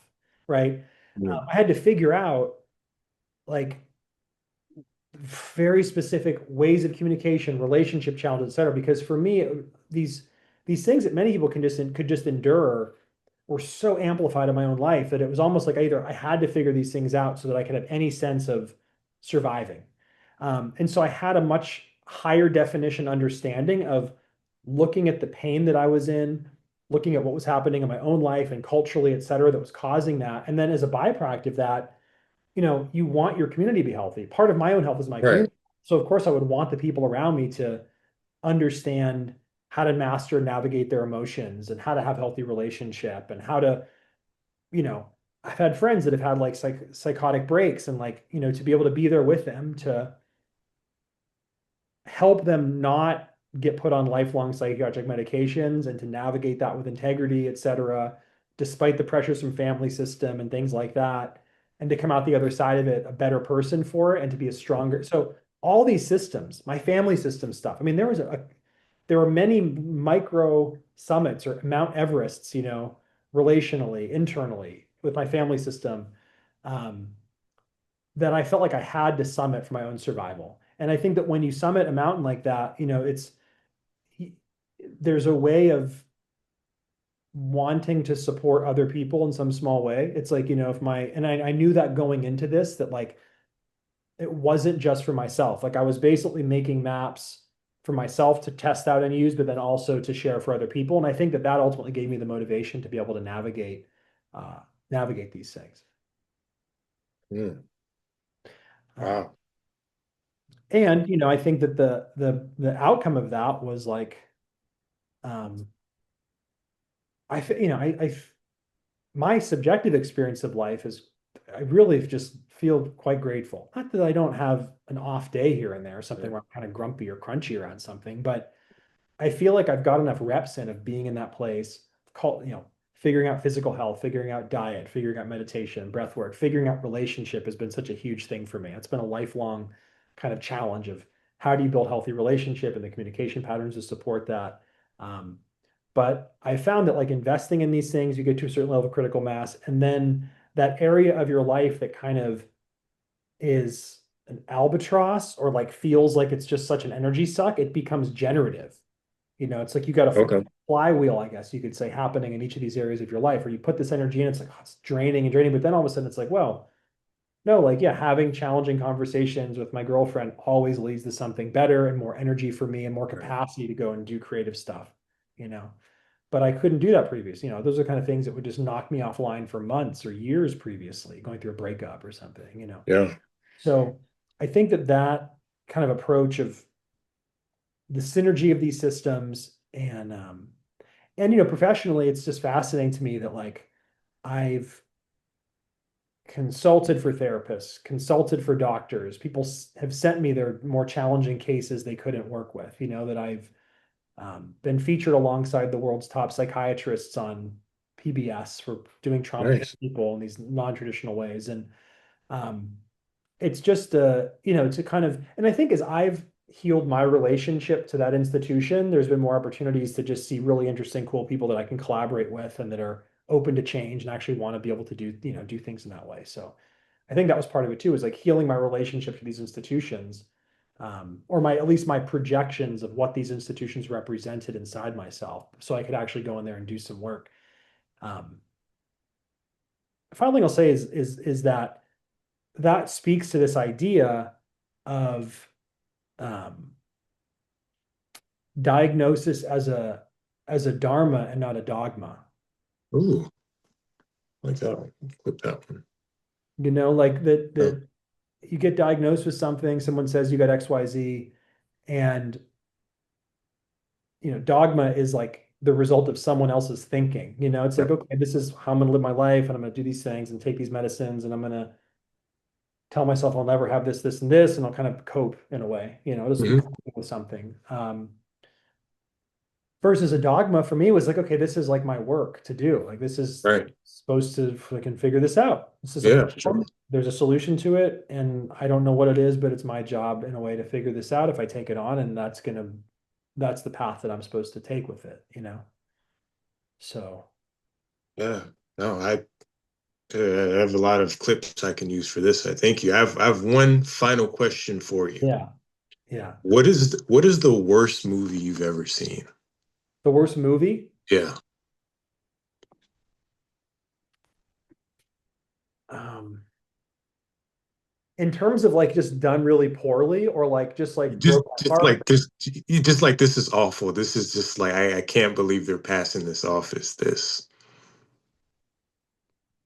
right? Mhm. I had to figure out like very specific ways of communication, relationship challenges, et cetera. Because for me, these things that many people could just endure were so amplified in my own life that it was almost like either I had to figure these things out so that I could have any sense of surviving. And so I had a much higher definition understanding of looking at the pain that I was in, looking at what was happening in my own life and culturally, et cetera, that was causing that. And then as a byproduct of that, you want your community to be healthy. Part of my own health is my Right. community. So of course I would want the people around me to understand how to master and navigate their emotions and how to have healthy relationship and how to, you know, I've had friends that have had like psychotic breaks and like, to be able to be there with them to help them not get put on lifelong psychiatric medications and to navigate that with integrity, et cetera, despite the pressures from family system and things like that, and to come out the other side of it a better person for it and to be a stronger. So all these systems, my family system stuff. I mean, there were many micro summits or Mount Everests, relationally, internally with my family system. Um, that I felt like I had to summit for my own survival. And I think that when you summit a mountain like that, there's a way of wanting to support other people in some small way. It's like, if and I knew that going into this, that like it wasn't just for myself. Like I was basically making maps for myself to test out and use, but then also to share for other people. And I think that ultimately gave me the motivation to be able to uh, navigate these things. Mm. Uh, Wow. and I think that the outcome of that was like um, I my subjective experience of life is I really just feel quite grateful. Not that I don't have an off day here and there, something where I'm kind of grumpy or crunchy around something, but I feel like I've got enough reps in of being in that place, figuring out physical health, figuring out diet, figuring out meditation, breath work, figuring out relationship has been such a huge thing for me. It's been a lifelong kind of challenge of how do you build healthy relationship and the communication patterns to support that. But I found that like investing in these things, you get to a certain level of critical mass, and then that area of your life that kind of is an albatross or like feels like it's just such an energy suck, it becomes generative. It's like you got a Okay. flywheel, I guess you could say, happening in each of these areas of your life where you put this energy in, it's like, oh, it's draining and draining. But then all of a sudden it's like, well, no, like, yeah, having challenging conversations with my girlfriend always leads to something better and more energy for me and more Right. capacity to go and do creative stuff, you know. But I couldn't do that previously. Those are kind of things that would just knock me offline for months or years previously, going through a breakup or something. Yeah. So I think that that kind of approach of the synergy of these systems and professionally, it's just fascinating to me that like I've consulted for therapists, consulted for doctors. People have sent me their more challenging cases they couldn't work with. That I've been featured alongside the world's top psychiatrists on PBS for doing trauma to Nice. people in these non-traditional ways. And um, it's just to kind of, and I think as I've healed my relationship to that institution, there's been more opportunities to just see really interesting, cool people that I can collaborate with and that are open to change and actually want to be able to do things in that way. So I think that was part of it too, is like healing my relationship to these institutions, or at least my projections of what these institutions represented inside myself, so I could actually go in there and do some work. Um, Final thing I'll say is that that speaks to this idea of um, diagnosis as a dharma and not a dogma. Ooh, like that one. Clip that one. Like that Yeah. that you get diagnosed with something, someone says you got XYZ, and dogma is like the result of someone else's thinking. It's Yeah. like, okay, this is how I'm gonna live my life, and I'm gonna do these things and take these medicines, and I'm gonna tell myself I'll never have this, this, and this, and I'll kind of cope in a way. This will be Hmm. coping with something. Versus a dogma for me was like, okay, this is like my work to do. Like this is Right. supposed to fucking figure this out. This is a Yeah, for sure. problem. There's a solution to it, and I don't know what it is, but it's my job in a way to figure this out if I take it on, and that's the path that I'm supposed to take with it. So Yeah. No, I have a lot of clips I can use for this. I thank you. I have one final question for you. yeah, yeah. What is the worst movie you've ever seen? The worst movie, Yeah. um, in terms of like just done really poorly or like just like Just broke my just heart. like this you just like this is awful. This is just like I can't believe they're passing this off as this.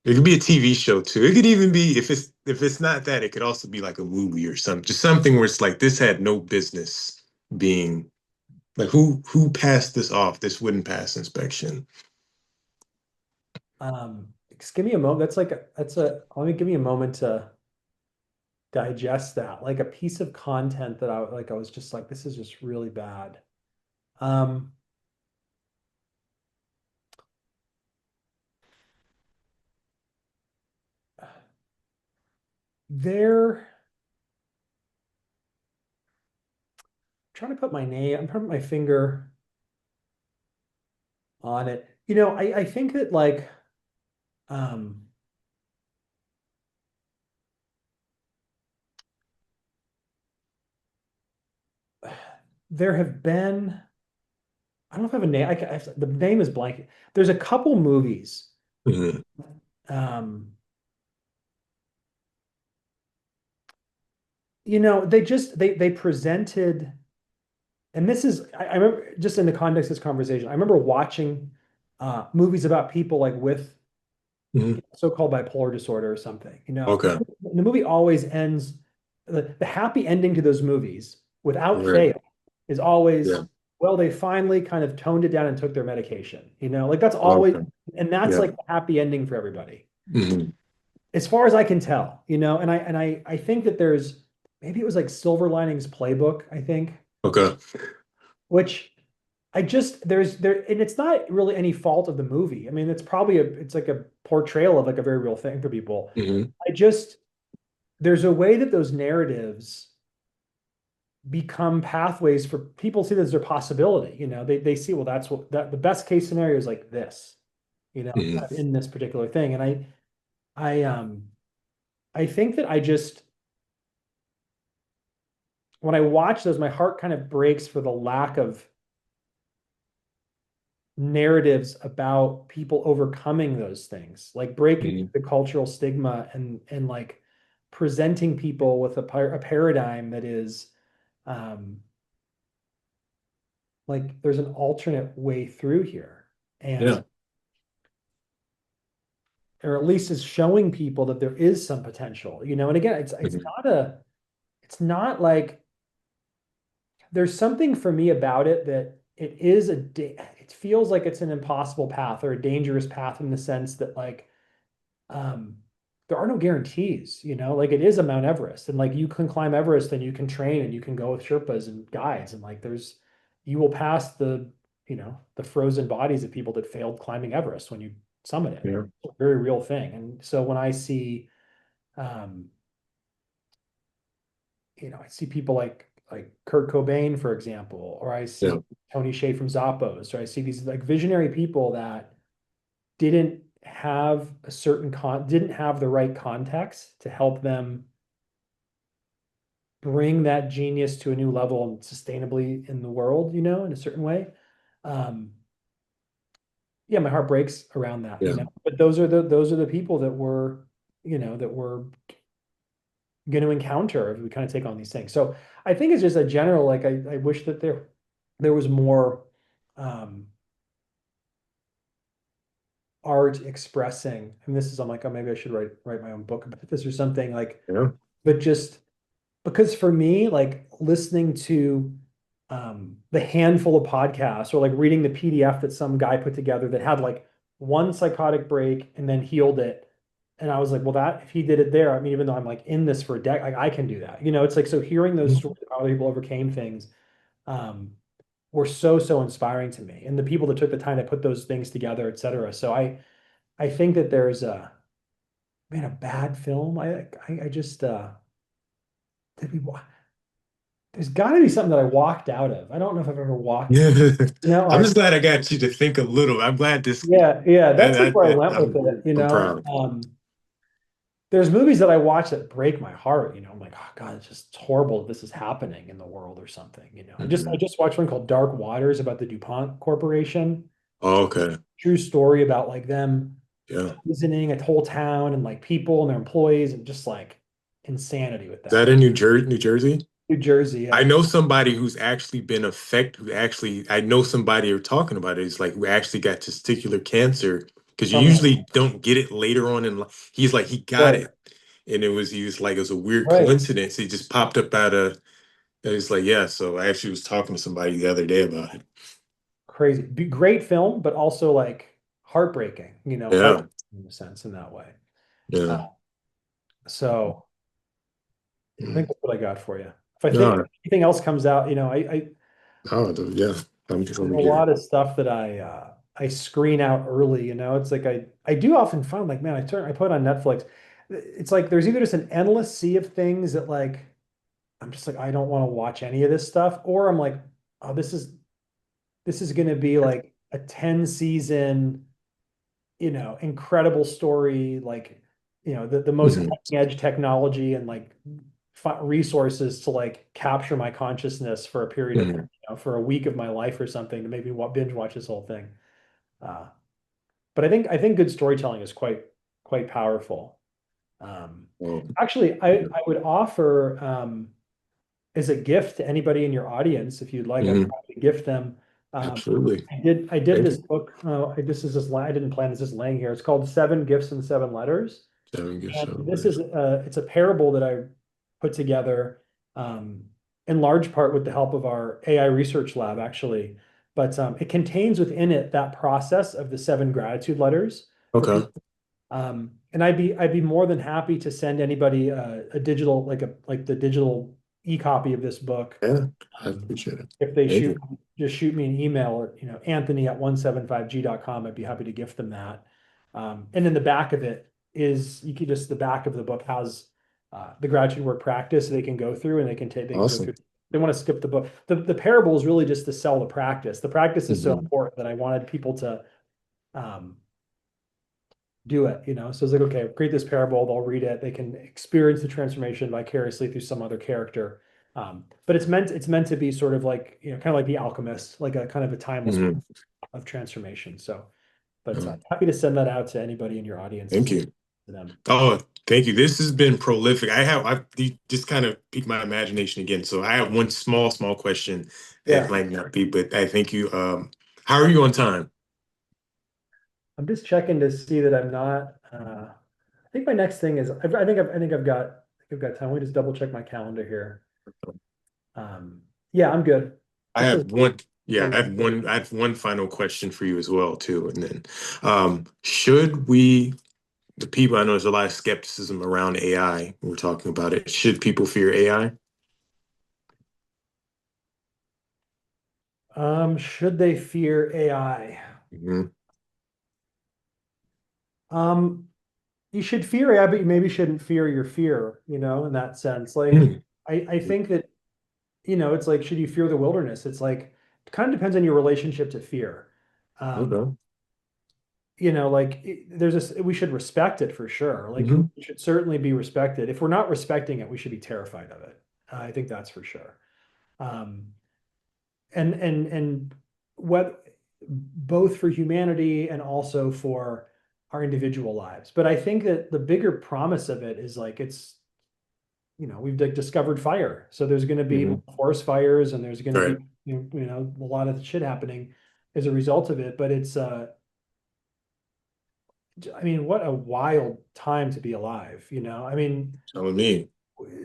It could be a TV show too. It could even be if it's not that, it could also be like a movie or something. Just something where it's like this had no business being like who passed this off? This wouldn't pass inspection. Just give me a moment. Let me give me a moment to digest that. Like a piece of content that I was just like, this is just really bad. Um, they're trying to put my name, I'm putting my finger on it. I think that like um there have been, I don't know if I have a name. The name is blank. There's a couple movies. Mhm. Um, they presented, and this is I remember just in the context of this conversation, I remember watching movies about people like with Mhm. so-called bipolar disorder or something. Okay. The movie always ends, the happy ending to those movies without Right. fail is Yeah. always, well, they finally kind of toned it down and took their medication. Like that's always, Okay. and that's Yeah. like the happy ending for everybody, Hmm. as far as I can tell. And I think that there's, maybe it was like Silver Linings Playbook, I think, Okay. which I just there's there and it's not really any fault of the movie. I mean, it's like a portrayal of like a very real thing for people. Hmm. I just There's a way that those narratives become pathways for people, see that as their possibility. They see, well, that's what that the best case scenario is like this, Hmm. kind of in this particular thing. And I um I think that I just when I watch those, my heart kind of breaks for the lack of narratives about people overcoming those things, like breaking Mhm. the cultural stigma and like presenting people with a paradigm that is um, like there's an alternate way through here, and Yeah. or at least is showing people that there is some potential, you know. And again, Mhm. it's not like there's something for me about it that it feels like it's an impossible path or a dangerous path in the sense that like um there are no guarantees, you know, like it is a Mount Everest and like you can climb Everest and you can train and you can go with Sherpas and guides and like there's you will pass the you know the frozen bodies of people that failed climbing Everest when you summit it. Yeah. It's a very real thing. And so when I see um I see people like Kurt Cobain, for example, or I Yeah. see Tony Hsieh from Zappos, or I see these like visionary people that didn't have didn't have the right context to help them bring that genius to a new level and sustainably in the world, you know, in a certain way. Um, yeah, my heart breaks around that, you Yeah. know. But those are the people that we're going to encounter if we kind of take on these things. So I think it's just a general like I wish that there was more um, art expressing. And this is I'm like, oh, maybe I should write my own book about this or something like, Yeah. but just because for me, like listening to the handful of podcasts or like reading the PDF that some guy put together that had like one psychotic break and then healed it. And I was like, well, that if he did it there, I mean, even though I'm like in this for a decade, like I can do that. You know, it's like so hearing those Mhm. stories of how other people overcame things um, were so inspiring to me. And the people that took the time to put those things together, et cetera. So I think that there's a man, a bad film. I just did we wa- there's got to be something that I walked out of. I don't know if I've ever walked. Yeah. I'm I just glad I got you to think a little. I'm glad this. yeah, that's like where I went with I'm it. I'm proud. There's movies that I watch that break my heart. You know, I'm like, oh God, it's just horrible that this is happening in the world or something. You know, I Mhm. just watched one called Dark Waters about the DuPont Corporation. Oh, okay. True story about like them Yeah. poisoning a whole town and like people and their employees and just like insanity with Is that that. in New Jersey? New Jersey, I yeah. know somebody who's actually been affected, I know somebody you're talking about it. It's like who actually got testicular cancer because you From that. usually don't get it later on in life. He's like, he got Right, it. And he was like, it was a weird right. coincidence. He just popped up out of, and it's like, yeah. So I actually was talking to somebody the other day about it. Crazy. Great film, but also like heartbreaking, heart Yeah. in a sense in that way. Uh, Yeah. so I think Mm. that's what I got for you. If I think No, anything else comes out, yeah. I'm there's a here. lot of stuff that I screen out early, It's like I do often find like, man, I put on Netflix. It's like there's either just an endless sea of things that like I'm just like I don't want to watch any of this stuff, or I'm like, oh, this is gonna be like a 10 season incredible story, like, the most Mhm. cutting edge technology and like resources to like capture my consciousness for a period of time, Mhm. for a week of my life or something to maybe binge watch this whole thing. Uh, but I think good storytelling is quite powerful. Um, Well, actually, I would offer as a gift to anybody in your audience, if you'd like, I'd mhm. probably gift them. Um, Absolutely. I did Thank this you. book. This is just I didn't plan this. Just laying here. It's called Seven Gifts and Seven Letters, Seven gifts, and seven this letters. is it's a parable that I put together um, in large part with the help of our AI research lab, actually. But it contains within it that process of the seven gratitude letters for Okay. people. And I'd be more than happy to send anybody a digital like the digital e-copy of this book. Yeah, I Um, appreciate it. if they Thank you. just shoot me an email or Anthony at 175g.com, I'd be happy to gift them that. And then the back of it is you can just the back of the book has the gratitude work practice they can go through and they can go through. Awesome. They want to skip the book. The parable is really just to sell the practice. The practice is so Mhm. important that I wanted people to um, do it, you know? So it's like, okay, create this parable, they'll read it, they can experience the transformation vicariously through some other character. But it's meant to be sort of like, you know, kind of like The Alchemist, like a kind of a timeless book Mhm. of transformation. So, but Um, happy to send that out to anybody in your audience Thank to you. them. Oh, thank you. This has been prolific. I've you just kind of piqued my imagination again. So I have one small question that Yeah, might not be, but I thank you. How are you on time? I'm just checking to see that I'm not. I think my next thing is I think I've got time. Let me just double check my calendar here. Yeah, I'm good. I This is have one. Yeah, oh, I have one final question for you as well, too. And then, should we, the people, I know there's a lot of skepticism around AI. We're talking about it. Should people fear AI? should they fear AI? Hmm. Um, you should fear AI, but you maybe shouldn't fear your fear, you know, in that sense. Like, Hmm. I think that, you know, it's like, should you fear the wilderness? It's like, it kind of depends on your relationship to fear. Um, Okay. you know, like there's this, we should respect it for sure. Like, Hmm. it should certainly be respected. If we're not respecting it, we should be terrified of it. I think that's for sure. Um, and what both for humanity and also for our individual lives. But I think that the bigger promise of it is like it's, you know, we've like discovered fire. So there's going to be Hmm. forest fires and there's going to be, Right. you know, a lot of shit happening as a result of it. But it's I mean, what a wild time to be alive, you know? I mean, Telling me.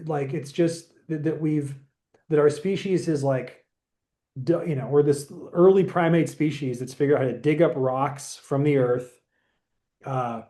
like it's just that our species is like, you know, we're this early primate species that's figured out how to dig up rocks from the earth, uh,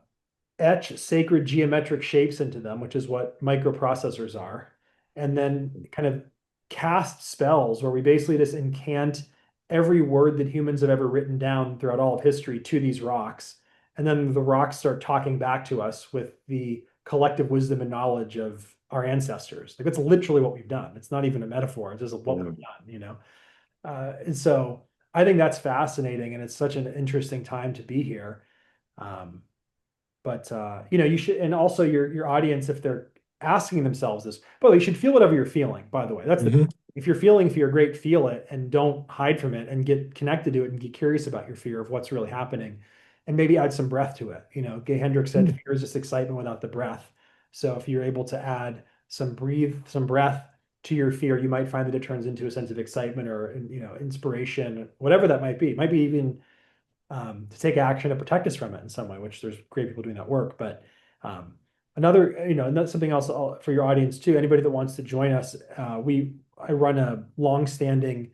etch sacred geometric shapes into them, which is what microprocessors are, and then kind of cast spells where we basically just incant every word that humans have ever written down throughout all of history to these rocks. And then the rocks start talking back to us with the collective wisdom and knowledge of our ancestors. Like that's literally what we've done. It's not even a metaphor, it's just what we've Yeah. done, you know? And so I think that's fascinating and it's such an interesting time to be here. Um, but you know, you should, and also your audience, if they're asking themselves this, but you should feel whatever you're feeling, by the way. That's the Hmm. if you're feeling fear, great, feel it and don't hide from it and get connected to it and get curious about your fear of what's really happening and maybe add some breath to it. You know, Gay Hendricks said fear is just excitement without the breath. So if you're able to add some breath to your fear, you might find that it turns into a sense of excitement or, you know, inspiration, whatever that might be. It might be even to take action to protect us from it in some way, which there's great people doing that work. But um, another, you know, and that's something else for your audience too. Anybody that wants to join us, I run a long-standing,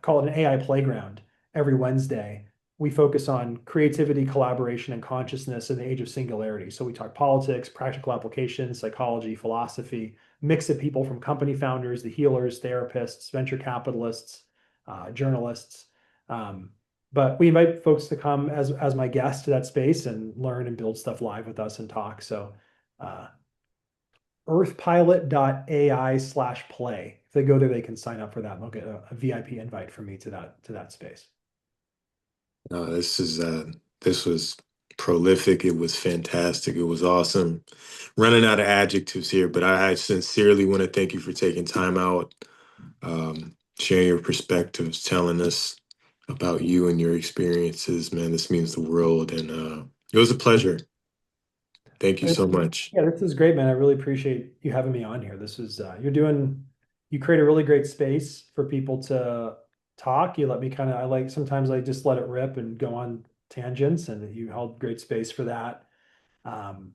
call it an AI playground every Wednesday. We focus on creativity, collaboration, and consciousness in the age of singularity. So we talk politics, practical applications, psychology, philosophy, mix of people from company founders, the healers, therapists, venture capitalists, journalists. Um, but we invite folks to come as my guest to that space and learn and build stuff live with us and talk. So uh, earthpilot.ai/play. If they go there, they can sign up for that and they'll get a VIP invite from me to that space. No, this was prolific. It was fantastic. It was awesome. Running out of adjectives here, but I sincerely want to thank you for taking time out, sharing your perspectives, telling us about you and your experiences. Man, this means the world, and it was a pleasure. Thank you so much. Yeah, this is great, man. I really appreciate you having me on here. This is you create a really great space for people to talk. You let me kind of, I like sometimes I just let it rip and go on tangents, and you held great space for that. Um,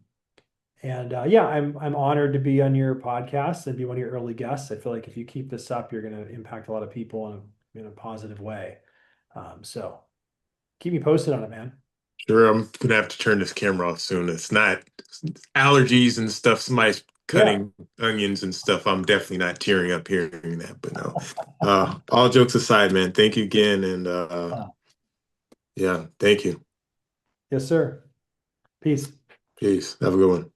And yeah, I'm honored to be on your podcast and be one of your early guests. I feel like if you keep this up, you're going to impact a lot of people in a positive way. So keep me posted on it, man. Sure, I'm gonna have to turn this camera off soon. It's not allergies and stuff. Somebody's Yeah. cutting onions and stuff. I'm definitely not tearing up hearing that. But no, all jokes aside, man, thank you again, and yeah, thank you. Yes, sir. Peace. Peace. Have a good one.